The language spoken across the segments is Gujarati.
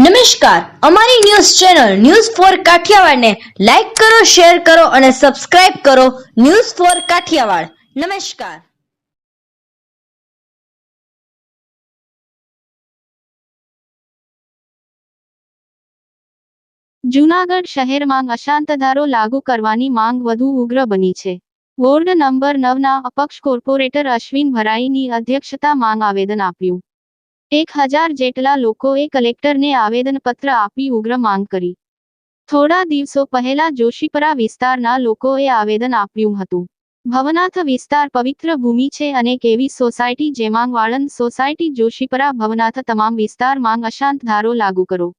નમસ્કાર, અમારી ન્યૂઝ ચેનલ ન્યૂઝ ફોર કાઠિયાવાડને લાઈક કરો, શેર કરો અને સબસ્ક્રાઇબ કરો. News for Kathiawad. નમસ્કાર. જૂનાગઢ શહેરમાં અશાંતધારો લાગુ કરવાની માંગ વધુ ઉગ્ર બની છે. વોર્ડ નંબર 9ના અપક્ષ કોર્પોરેટર અશ્વિન ભરાઈની અધ્યક્ષતામાં આવેદન આપ્યું. 1000 જેટલા લોકોએ કલેક્ટરને આવેદનપત્ર આપી ઉગ્ર માંગ કરી. થોડા દિવસો પહેલા જોશીપરા વિસ્તારના લોકોએ આવેદન આપ્યું હતું. ભવનાથ વિસ્તાર પવિત્ર ભૂમિ છે અને કેવી સોસાયટી જેમાં વાળંદ સોસાયટી જોશીપરા ભવનાથ તમામ વિસ્તારમાં અશાંત ધારો લાગુ કરો.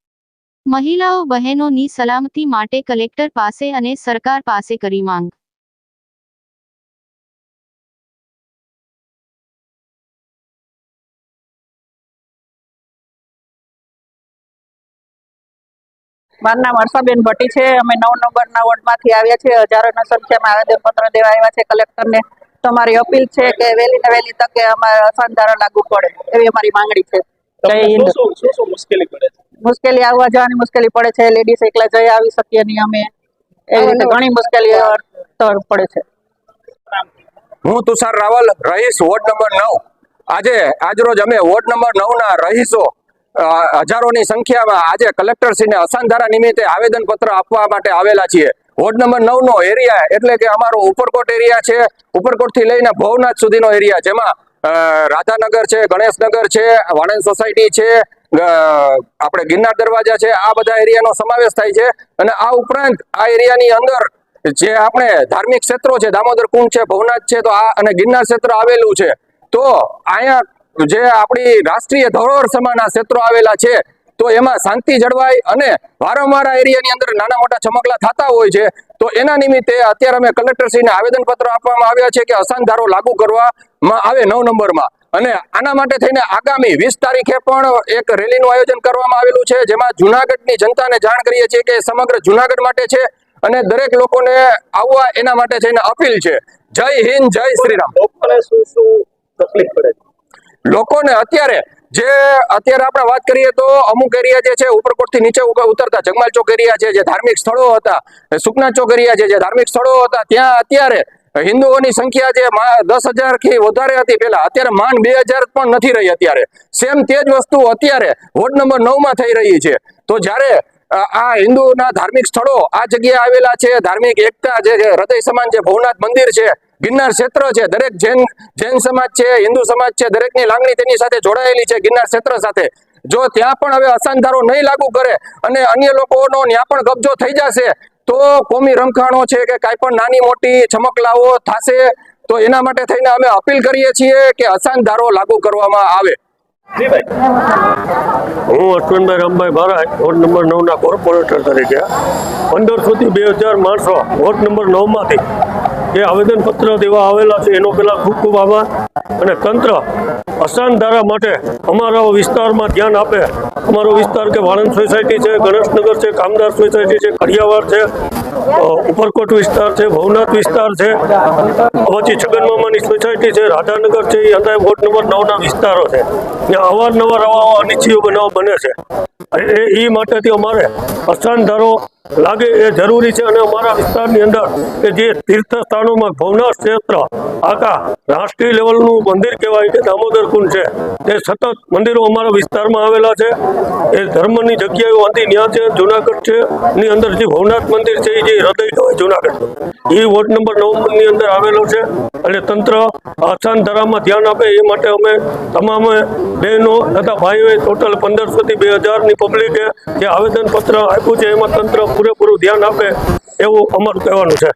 મહિલાઓ બહેનોની સલામતી માટે કલેક્ટર પાસે અને સરકાર પાસે કરી માંગ. મારું નામ હર્ષાબેન ભટ્ટી છે. અમે 9 નંબરના વોર્ડમાંથી આવ્યા છીએ. હજારોની સંખ્યામાં આવેદનપત્ર દેવા આવ્યા છે કલેક્ટરને. તમારી અપીલ છે કે વહેલી ને વહેલી તકે અમારે અશાંતધારો લાગુ પડે એવી અમારી માંગણી છે. જય હિન્દ. શું મુશ્કેલી પડે છે? મુશ્કેલી આવવા જવાની મુશ્કેલી પડે છે. લેડીઝ એકલા જઈ આવી શકીએ નહીં અમે. એવી રીતે ઘણી મુશ્કેલી પડે છે. હું તુષાર રાવલ, રહીશ વોર્ડ નંબર 9. આજરોજ અમે વોર્ડ નંબર 9ના રહીશો હજારોની સંખ્યામાં આજે કલેક્ટરશ્રીને અશાંતધારા નિમિત્તે આવેદનપત્ર આપવા માટે આવેલા છીએ. વોર્ડ નંબર 9નો એરિયા એટલે કે અમારો ઉપરકોટ એરિયા છે. ઉપરકોટથી લઈને ભવનાથ સુધીનો એરિયા, જેમાં રાધાનગર છે, ગણેશનગર છે, વાણંદ સોસાયટી છે, આપણે ગિરનાર દરવાજા છે, આ બધા એરિયાનો સમાવેશ થાય છે. અને આ ઉપરાંત આ એરિયાની અંદર જે આપણે ધાર્મિક ક્ષેત્રો છે, દામોદર કુંડ છે, ભવનાથ છે, તો આ અને ગિરનાર ક્ષેત્ર આવેલું છે. તો અહીંયા જે આપણી રાષ્ટ્રીય ધરોહર સમાના ક્ષેત્રો આવેલા છે, તો એમાં શાંતિ જળવાય અને વારંવાર આ એરિયાની અંદર નાના મોટા ચમકલા થતા હોય છે. તો એના નિમિત્તે અત્યારે અમે કલેક્ટરશ્રીને આવેદનપત્ર આપવામાં આવ્યા છે કે અશાંતધારો લાગુ કરવામાં આવે 9 નંબરમાં. અને આના માટે થઈને આગામી 20 તારીખે પણ એક રેલીનું આયોજન કરવામાં આવેલું છે, જેમાં જૂનાગઢની જનતાને જાણ કરીએ છીએ કે સમગ્ર જૂનાગઢ માટે છે અને દરેક લોકોને આવવા એના માટે થઈને અપીલ છે. જય હિન્દ, જય શ્રી રામ. લોકોને શું તકલીફ પડે? લોકોને અત્યારે આપણે વાત કરીએ તો અમુક એરિયા જે છે ઉપરકોટથી નીચે ઉતરતા જગમાલ ચોક એરિયા છે, જે ધાર્મિક સ્થળો હતા, સુખના ચોક એરિયા છે, જે ધાર્મિક સ્થળો હતા, ત્યાં અત્યારે હિન્દુઓની સંખ્યા જે 10,000 થી વધારે હતી પેલા, અત્યારે માંડ 2,000 પણ નથી રહી. અત્યારે સેમ તે જ વસ્તુ અત્યારે વોર્ડ નંબર 9માં થઈ રહી છે. તો જ્યારે આ હિન્દુના ધાર્મિક સ્થળો આ જગ્યાએ આવેલા છે, ધાર્મિક એકતા જે હૃદય સમાન જે ભવનાથ મંદિર છે, ગિરનાર ક્ષેત્ર છે, દરેક જૈન સમાજ છે, હિન્દુ સમાજ છે, દરેકની લાગણી તેની સાથે જોડાયેલી છે ગિરનાર ક્ષેત્ર સાથે. જો ત્યાં પણ હવે અશાંતધારો નહીં લાગુ કરે અને અન્ય લોકોનો ત્યાં પણ કબજો થઈ જશે, તો કોમી રમખાણો છે કે કાંઈ પણ નાની મોટી ચમકલાઓ થશે. તો એના માટે થઈને અમે અપીલ કરીએ છીએ કે અશાંતધારો લાગુ કરવામાં આવે. હું અશ્વિનભાઈ રામભાઈ ભારાઈ, વોર્ડ નંબર 9ના કોર્પોરેટર તરીકે 1500 થી 2000 માણસો વોર્ડ નંબર 9માંથી જે આવેદનપત્ર દેવા આવેલા છે, એનો પહેલાં ખૂબ ખૂબ આભાર. અને તંત્ર અશાંતધારા માટે અમારા વિસ્તારમાં ધ્યાન આપે. અમારો વિસ્તાર કે વાળંદ સોસાયટી છે, ગણેશનગર છે, કામદાર સોસાયટી છે, કડિયાવાડ છે, ઉપરકોટ વિસ્તાર છે, ભવનાથ વિસ્તાર છે, પછી છગન મામાની સોસાયટી છે, રાધાનગર છે, એ અંદાજે વોર્ડ નંબર 9ના વિસ્તારો છે. ત્યાં અવારનવાર આવા અનિચ્છનીય બનાવ બને છે. એ માટેથી અમારે અશાંતધારો લાગે એ જરૂરી છે. અને અમારા વિસ્તારની અંદર કે જે તીર્થ સ્થાનોમાં ભવનાથ ક્ષેત્ર આખા રાષ્ટ્રીય લેવલનું મંદિર કહેવાય કે દામોદર કુંડ છે, તે સતત મંદિરો અમારા વિસ્તારમાં આવેલા છે. એ ધર્મની જગ્યાઓ હતી ત્યાં છે. જુનાગઢ છે ની અંદર જે ભવનાથ મંદિર છે, એ જે હૃદય કહેવાય જુનાગઢ, એ વોર્ડ નંબર 9ની અંદર આવેલો છે. એટલે તંત્ર અશાંતધારામાં ધ્યાન આપે એ માટે અમે તમામ બહેનો તથા ભાઈઓએ ટોટલ 1500 થી 2000ની પબ્લિકે જે આવેદનપત્ર આપ્યું છે, એમાં તંત્ર પૂરેપૂરું ધ્યાન આપે એવું અમારું કહેવાનું છે.